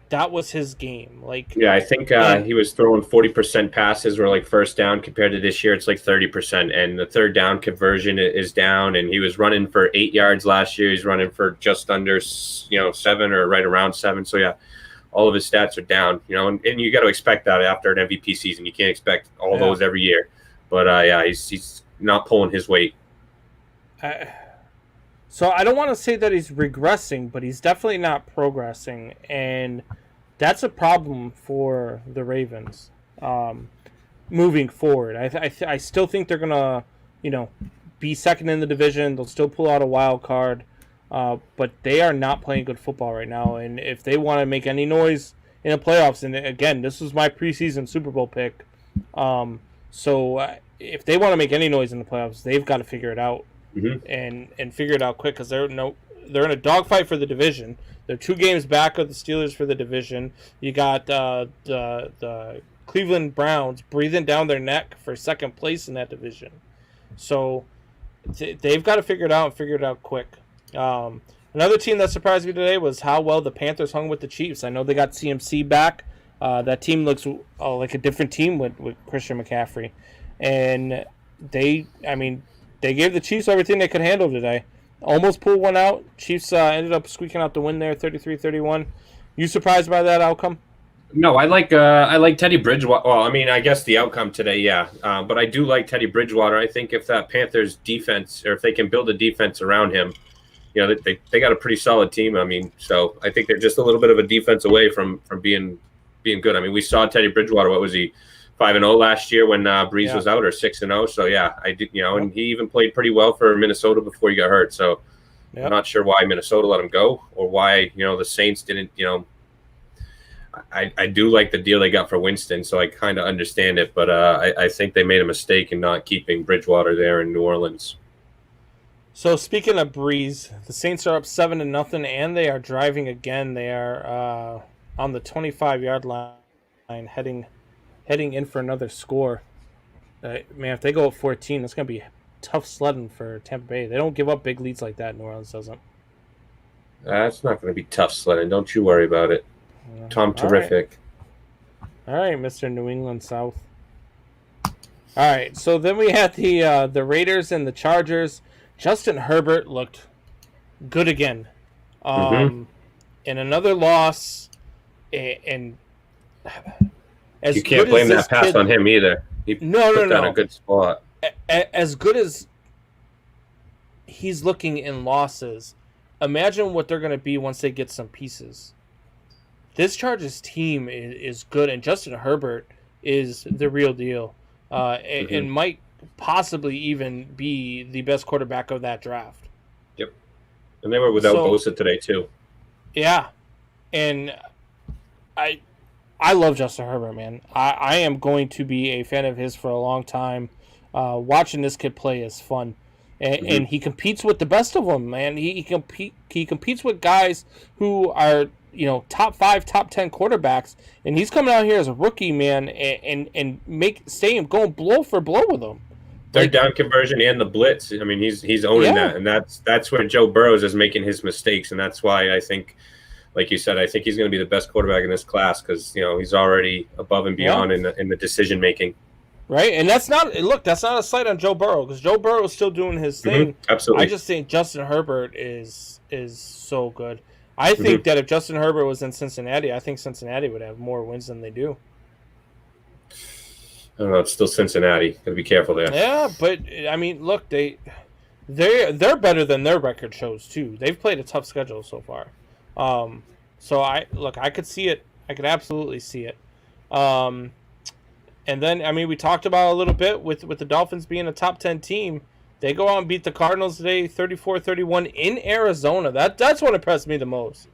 That was his game. Like, yeah, I think he was throwing 40% passes were like first down. Compared to this year, it's like 30%, and the third down conversion is down. And he was running for 8 yards last year. He's running for just under 7 or right around 7. So yeah, all of his stats are down. And you got to expect that after an MVP season. You can't expect all those every year. But yeah, he's not pulling his weight. So I don't want to say that he's regressing, but he's definitely not progressing, and that's a problem for the Ravens moving forward. I still think they're gonna, be second in the division. They'll still pull out a wild card, but they are not playing good football right now. And if they want to make any noise in the playoffs, and again, this was my preseason Super Bowl pick, so if they want to make any noise in the playoffs, they've got to figure it out. And figure it out quick, because they're in a dogfight for the division. They're 2 games back of the Steelers for the division. You got the Cleveland Browns breathing down their neck for second place in that division. So they've got to figure it out and figure it out quick. Another team that surprised me today was how well the Panthers hung with the Chiefs. I know they got CMC back. That team looks like a different team with Christian McCaffrey, and they gave the Chiefs everything they could handle today. Almost pulled one out. Chiefs ended up squeaking out the win there, 33-31. You surprised by that outcome? No, I like Teddy Bridgewater. Well, I guess the outcome today, yeah. But I do like Teddy Bridgewater. I think if that Panthers defense, or if they can build a defense around him, they got a pretty solid team. So I think they're just a little bit of a defense away from being good. We saw Teddy Bridgewater. What was he? 5-0 last year when Breeze was out, or 6-0. So yeah, I did. And he even played pretty well for Minnesota before he got hurt. So I'm not sure why Minnesota let him go, or why the Saints didn't. I do like the deal they got for Winston, so I kind of understand it. But I think they made a mistake in not keeping Bridgewater there in New Orleans. So speaking of Breeze, the Saints are up 7-0, and they are driving again. They are on the 25-yard line, heading in for another score. Man, if they go up 14, that's going to be tough sledding for Tampa Bay. They don't give up big leads like that. New Orleans doesn't. That's not going to be tough sledding. Don't you worry about it. Tom Terrific. All right, Mr. New England South. All right, so then we had the Raiders and the Chargers. Justin Herbert looked good again. In another loss, and you can't blame that pass on him either. He put down a good spot. As good as he's looking in losses, imagine what they're going to be once they get some pieces. This Chargers team is good, and Justin Herbert is the real deal, and might possibly even be the best quarterback of that draft. Yep. And they were without Bosa today, too. Yeah. And I love Justin Herbert, man. I am going to be a fan of his for a long time. Watching this kid play is fun. And he competes with the best of them, man. He competes with guys who are, top 5, top 10 quarterbacks. And he's coming out here as a rookie, man, and staying going blow for blow with them. Third down conversion and the blitz. He's owning that. And that's where Joe Burrows is making his mistakes. And that's why I think, like you said, I think he's going to be the best quarterback in this class, because he's already above and beyond in the decision making. Right, and that's not a slight on Joe Burrow, because Joe Burrow is still doing his thing. Absolutely. I just think Justin Herbert is so good. I think that if Justin Herbert was in Cincinnati, I think Cincinnati would have more wins than they do. I don't know. It's still Cincinnati. Gotta be careful there. Yeah, but I mean, look, they're better than their record shows too. They've played a tough schedule so far. So I could see it. I could absolutely see it. And then, I mean, we talked about a little bit with the Dolphins being a top 10 team. They go out and beat the Cardinals today, 34-31 in Arizona. That's what impressed me the most.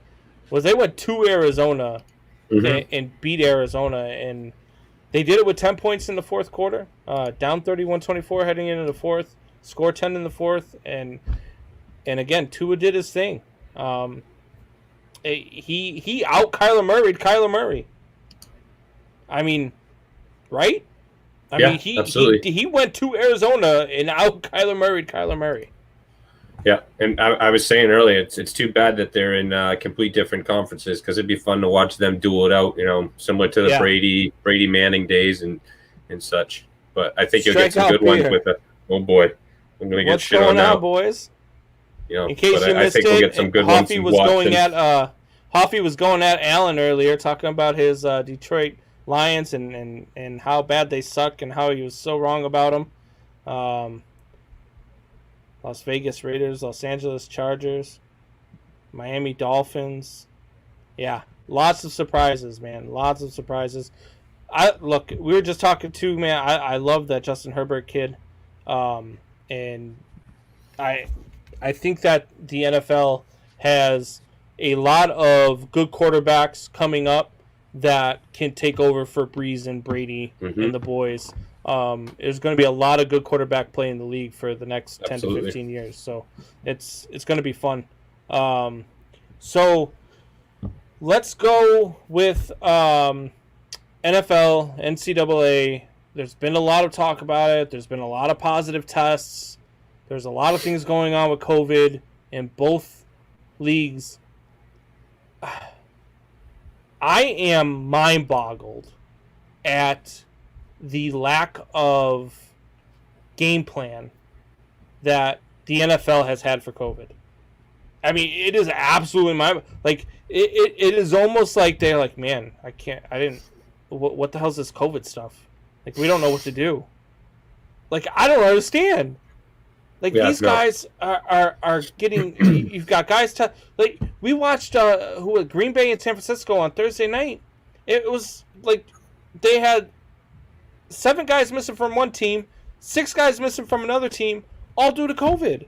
Was they went to Arizona and beat Arizona, and they did it with 10 points in the fourth quarter, down 31-24 heading into the fourth, score 10 in the fourth, and again, Tua did his thing. He out Kyler Murray. I mean, right? I mean, he went to Arizona and out Kyler Murray. Yeah, and I was saying earlier, it's too bad that they're in complete different conferences, because it'd be fun to watch them duel it out, similar to the Brady Manning days and such. But I think you'll get some good ones with oh boy, I'm gonna get shit on now, boys. In case you missed we'll get some good ones to watch. Hoffy was going at Allen earlier, talking about his Detroit Lions and how bad they suck and how he was so wrong about them. Las Vegas Raiders, Los Angeles Chargers, Miami Dolphins. Yeah, lots of surprises, man. Lots of surprises. We were just talking to, man, I love that Justin Herbert kid. And I think that the NFL has a lot of good quarterbacks coming up that can take over for Breeze and Brady and the boys. There's going to be a lot of good quarterback play in the league for the next 10 to 15 years. So it's going to be fun. So let's go with NFL, NCAA. There's been a lot of talk about it. There's been a lot of positive tests. There's a lot of things going on with COVID in both leagues. I am mind-boggled at the lack of game plan that the NFL has had for COVID. I mean, it is absolutely it is almost like they're like, man, what the hell is this COVID stuff? Like, we don't know what to do. Like, I don't understand. Like, these guys are getting. You've got guys like, we watched Green Bay and San Francisco on Thursday night. It was like they had 7 guys missing from one team, 6 guys missing from another team, all due to COVID.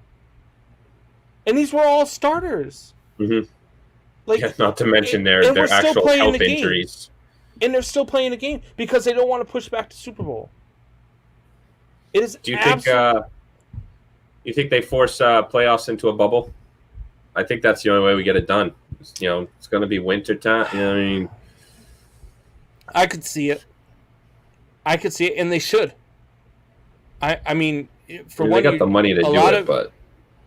And these were all starters. Like, not to mention their actual health injuries. And they're still playing the game because they don't want to push back to Super Bowl. It is. Do you think they force playoffs into a bubble? I think that's the only way we get it done. It's going to be winter time. I mean, I could see it, and they should. I mean, they got the money to do it, but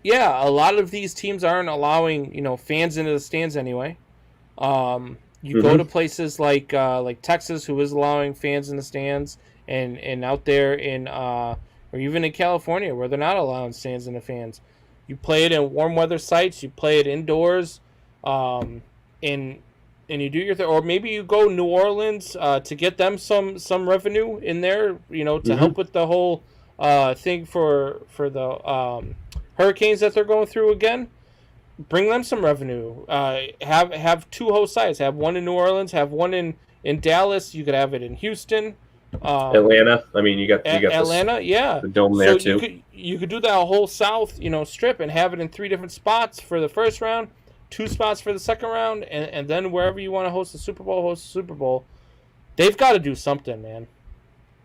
yeah, a lot of these teams aren't allowing fans into the stands anyway. You go to places like Texas, who is allowing fans in the stands, and out there in or even in California, where they're not allowing stands and the fans. You play it in warm weather sites. You play it indoors, and you do your thing. Or maybe you go New Orleans to get them some revenue in there, to help with the whole thing for the hurricanes that they're going through again. Bring them some revenue. Have 2 host sites. Have one in New Orleans. Have one in Dallas. You could have it in Houston. Atlanta. I mean, you got Atlanta. The dome there too. You could do that whole South, strip, and have it in 3 different spots for the first round, 2 spots for the second round, and then wherever you want to host the Super Bowl. They've got to do something, man.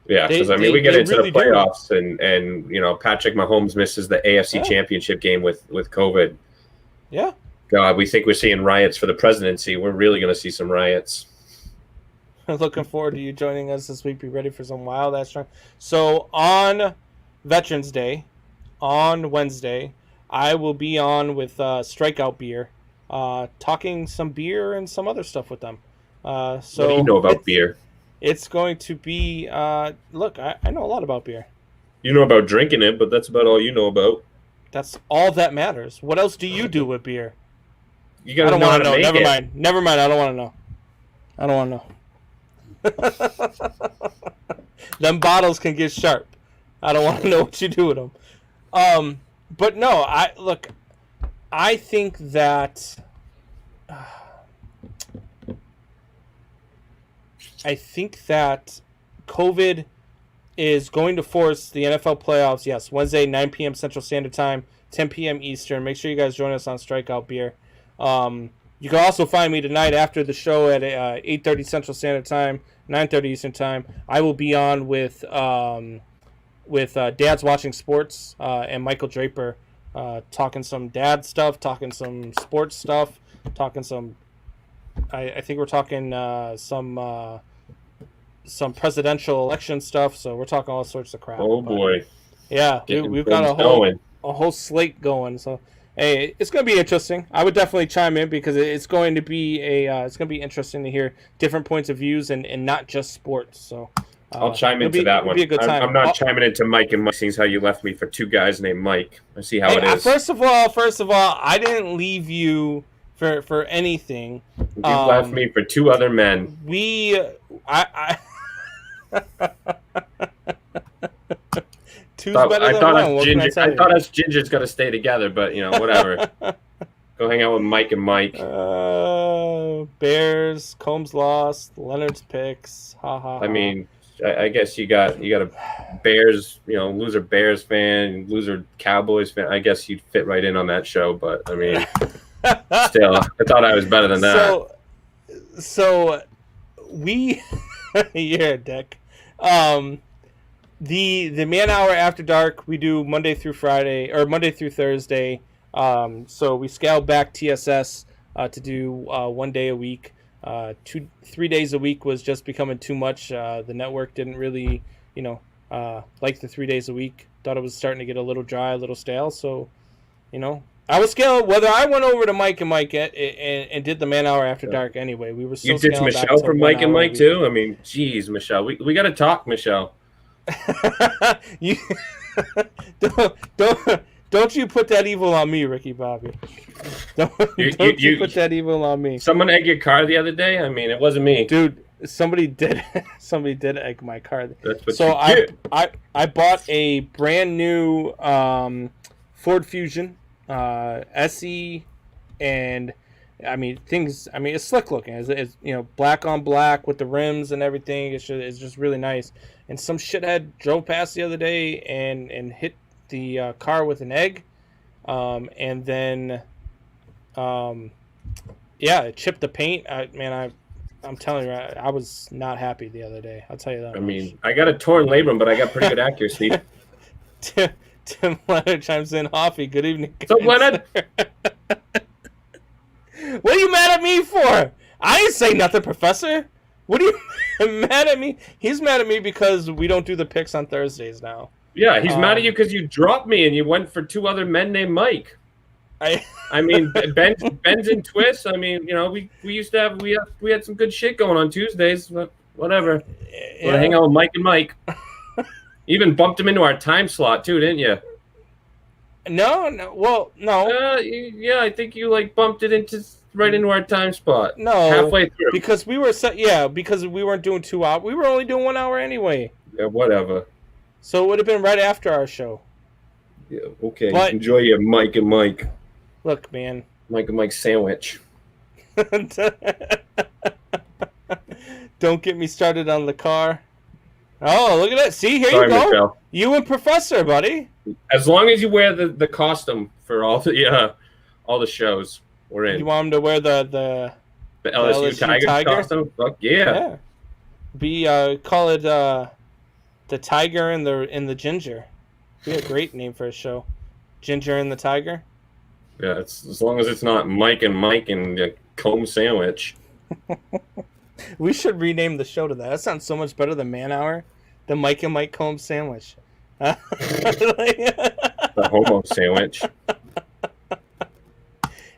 Yeah, because we get into really the playoffs, and Patrick Mahomes misses the AFC Championship game with COVID. Yeah. God, we think we're seeing riots for the presidency. We're really going to see some riots. Looking forward to you joining us this week. Be ready for some wild ass time. So on Veterans Day, on Wednesday, I will be on with Strikeout Beer, talking some beer and some other stuff with them. What do you know about beer? It's going to be. Look, I know a lot about beer. You know about drinking it, but that's about all you know about. That's all that matters. What else do you do with beer? You I gotta don't know how want to to know. make Never it. mind. Never mind. I don't want to know. I don't want to know. Them bottles can get sharp. I don't want to know what you do with them. But no, I think that COVID is going to force the NFL playoffs. Yes, Wednesday, 9 p.m. Central Standard Time, 10 p.m. Eastern. Make sure you guys join us on Strikeout Beer. You can also find me tonight after the show at 8:30 Central Standard Time, 9:30 Eastern Time. I will be on with Dad's Watching Sports and Michael Draper, talking some dad stuff, talking some sports stuff, talking some. I think we're talking some presidential election stuff. So we're talking all sorts of crap. Oh boy! Yeah, we've got a whole slate going. So hey, it's going to be interesting. I would definitely chime in because it's going to be interesting to hear different points of views and not just sports. So I'll chime into that one. Be a good time. I'm not chiming into Mike and Mike, seeing how you left me for two guys named Mike. I see how it is. First of all, I didn't leave you for anything. You left me for two other men. Two's better than one. What can I tell you? I thought us gingers got to stay together, but whatever. Go hang out with Mike and Mike. Bears, Combs lost, Leonard's picks. Ha ha. I mean, I guess you got a Bears, loser Bears fan, loser Cowboys fan. I guess you'd fit right in on that show, but I mean, still, I thought I was better than that. So we, yeah, Dick. The man hour after dark we do Monday through Thursday. So we scaled back TSS to do 1 day a week. 3 days a week was just becoming too much. The network didn't really, like the 3 days a week. Thought it was starting to get a little dry, a little stale. So, I was scaling. Whether I went over to Mike and Mike and did the man hour after dark anyway. We were still. You ditched Michelle for Mike and Mike too. I mean, geez, Michelle, we got to talk, Michelle. You don't you put that evil on me, Ricky Bobby. Don't you put that evil on me. Someone egged your car the other day? I mean, it wasn't me. Dude, somebody did egg my car. That's what so you did. I bought a brand new Ford Fusion SE, and it's slick looking. It's black on black with the rims and everything. It's just really nice. And some shithead drove past the other day and hit the car with an egg, and then it chipped the paint. I'm telling you, I was not happy the other day. I'll tell you that. I mean, I got a torn labrum, but I got pretty good accuracy. Tim Leonard chimes in. Hoffy, good evening. What's up, Leonard? What are you mad at me for? I didn't say nothing, Professor. What are you mad at me? He's mad at me because we don't do the picks on Thursdays now. Yeah, he's mad at you because you dropped me and you went for two other men named Mike. I mean, Ben's and Twist. I mean, we used to have we had some good shit going on Tuesdays, but whatever. Yeah. Hang out with Mike and Mike. Even bumped him into our time slot too, didn't you? No. Well, no. Yeah, I think you bumped it right into our time spot. No, halfway through because we were because we weren't doing 2 hours. We were only doing 1 hour anyway. Yeah, whatever. So it would have been right after our show. Yeah, okay. But enjoy your Mike and Mike. Look, man. Mike and Mike sandwich. Don't get me started on the car. Oh, look at that. See, here you go. Michelle. You and Professor, buddy. As long as you wear the costume for all the shows we're in. You want him to wear the LSU Tiger costume? Fuck yeah. Call it the Tiger and the Ginger. Be a great name for a show. Ginger and the Tiger. Yeah, it's as long as it's not Mike and the comb sandwich. We should rename the show to that. That sounds so much better than Man Hour. The Mike and Mike comb sandwich. The homo sandwich.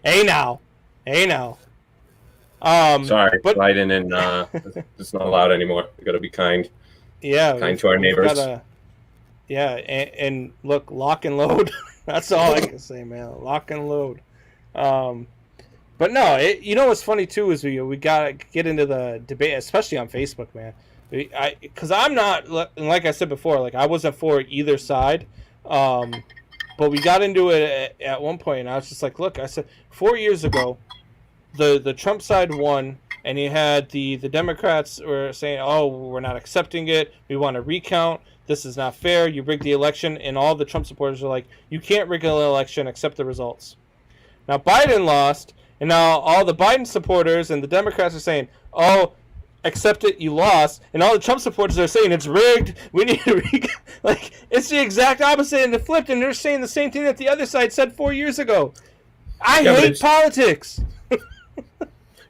Hey now. Sorry, but Biden and it's not allowed anymore. We got to be kind. Yeah, Kind to our neighbors. And look, lock and load. That's all I can say, man. Lock and load. But no, you know what's funny too is we gotta get into the debate, especially on Facebook, man. Because I'm not, like I said before, like I wasn't for either side. But we got into it at one point, and I was just like, look, I said 4 years ago, the Trump side won. And you had the Democrats were saying, oh, we're not accepting it. We want to recount. This is not fair. You rigged the election. And all the Trump supporters are like, you can't rig an election, accept the results. Now, Biden lost. And now all the Biden supporters and the Democrats are saying, oh, accept it, you lost. And all the Trump supporters are saying it's rigged. We need to like, it's the exact opposite and it flipped. And they're saying the same thing that the other side said 4 years ago. I hate politics.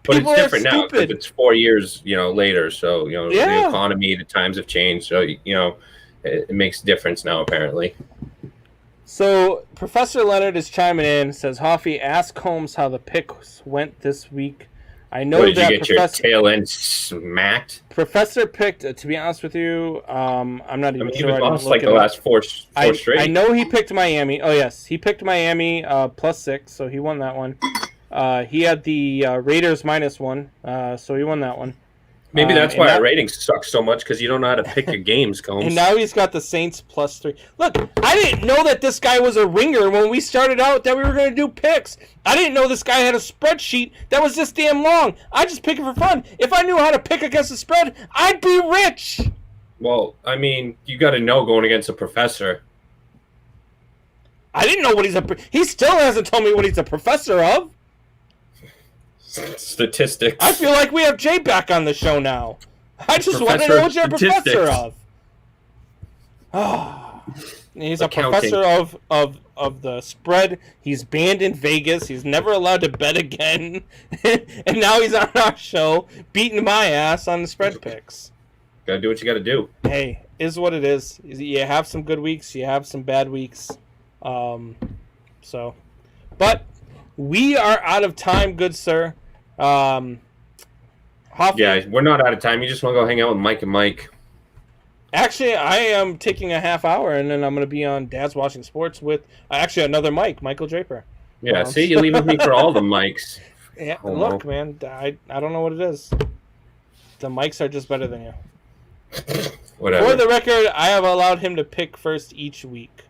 But it's different now because it's 4 years, later. So, the economy, the times have changed. So, it makes a difference now, apparently. So, Professor Leonard is chiming in, says, Hoffy, ask Holmes how the picks went this week. I know did you get your tail end smacked? Professor picked, to be honest with you, I'm not even sure. He lost like the last four straight. I know he picked Miami. Oh, yes. He picked Miami +6, so he won that one. He had the Raiders -1, so he won that one. Maybe that's why our ratings suck so much, because you don't know how to pick your games, Combs. And now he's got the Saints +3. Look, I didn't know that this guy was a ringer when we started out that we were going to do picks. I didn't know this guy had a spreadsheet that was this damn long. I just pick it for fun. If I knew how to pick against the spread, I'd be rich. Well, I mean, you got to know going against a professor. I didn't know what he still hasn't told me what he's a professor of. Statistics. I feel like we have Jay back on the show now. I just want to know what you're a professor of. Oh, he's Accounting. A professor of the spread. He's banned in Vegas. He's never allowed to bet again. And now he's on our show beating my ass on the spread picks. Gotta do what you gotta do. Hey, is what it is. You have some good weeks. You have some bad weeks. But we are out of time, good sir. Yeah, we're not out of time. You just want to go hang out with Mike and Mike. Actually, I am taking a half hour, and then I'm going to be on Dad's Watching Sports with actually another Mike, Michael Draper. Yeah, see, you leave with me for all the mics. Yeah, look, man, I don't know what it is. The mics are just better than you. Whatever. For the record, I have allowed him to pick first each week.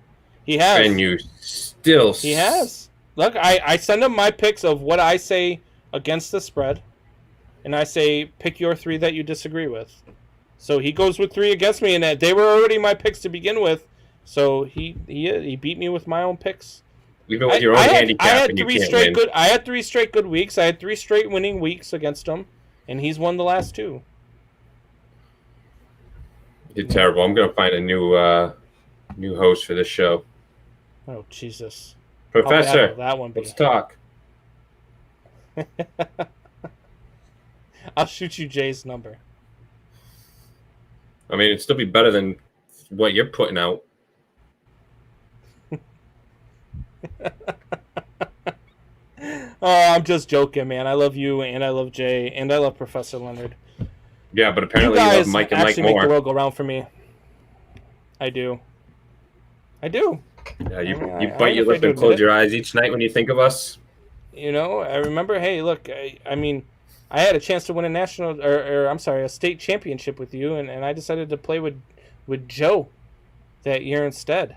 He has. And you still... He has. Look, I send him my picks of what I say against the spread, and I say, pick your 3 that you disagree with. So he goes with 3 against me, and they were already my picks to begin with. So he beat me with my own picks. Even with your own handicap, I had and three you can't straight win. good. I had 3 straight good weeks. I had 3 straight winning weeks against him, and he's won the last 2. You're terrible. I'm gonna find a new host for this show. Oh Jesus, Professor, that one be? Let's talk. I'll shoot you Jay's number. I mean, it'd still be better than what you're putting out. Oh, I'm just joking, man. I love you, and I love Jay, and I love Professor Leonard. Yeah, but apparently you love Mike and Mike actually more. make the world go round for me. I do. Yeah, you bite your lip and close your eyes each night when you think of us. You know, I remember. Hey, look, I mean, I had a chance to win a national, a state championship with you, and I decided to play with Joe that year instead.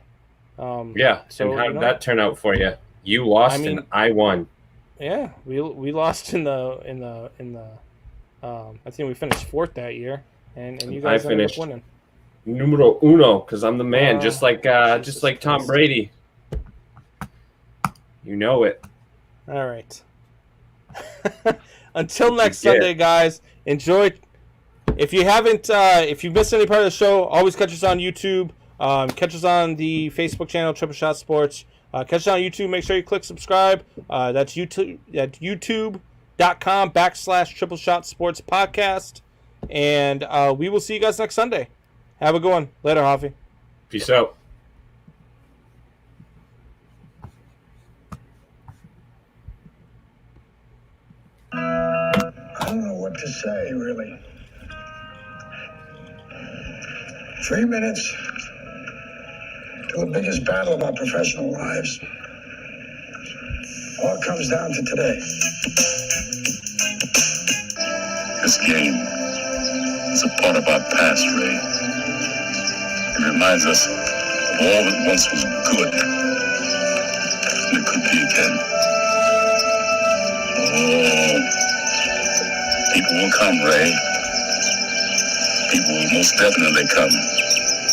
Yeah. So and how did that turn out for you? You lost, and I won. Yeah, we lost in the. I think we finished 4th that year, and you guys ended up winning. Numero uno, because I'm the man, just like Tom Brady. You know it. All right. Until next Sunday, guys. Enjoy. If you haven't, if you missed any part of the show, always catch us on YouTube. Catch us on the Facebook channel, Triple Shot Sports. Catch us on YouTube. Make sure you click subscribe. That's YouTube at youtube.com/Triple Shot Sports Podcast. And we will see you guys next Sunday. Have a good one. Later, Hoffy. Peace out. what to say, really. 3 minutes to the biggest battle of our professional lives. All comes down to today. This game is a part of our past, Ray. It reminds us of all that once was good, and it could be again. Oh, people will come, Ray. People will most definitely come.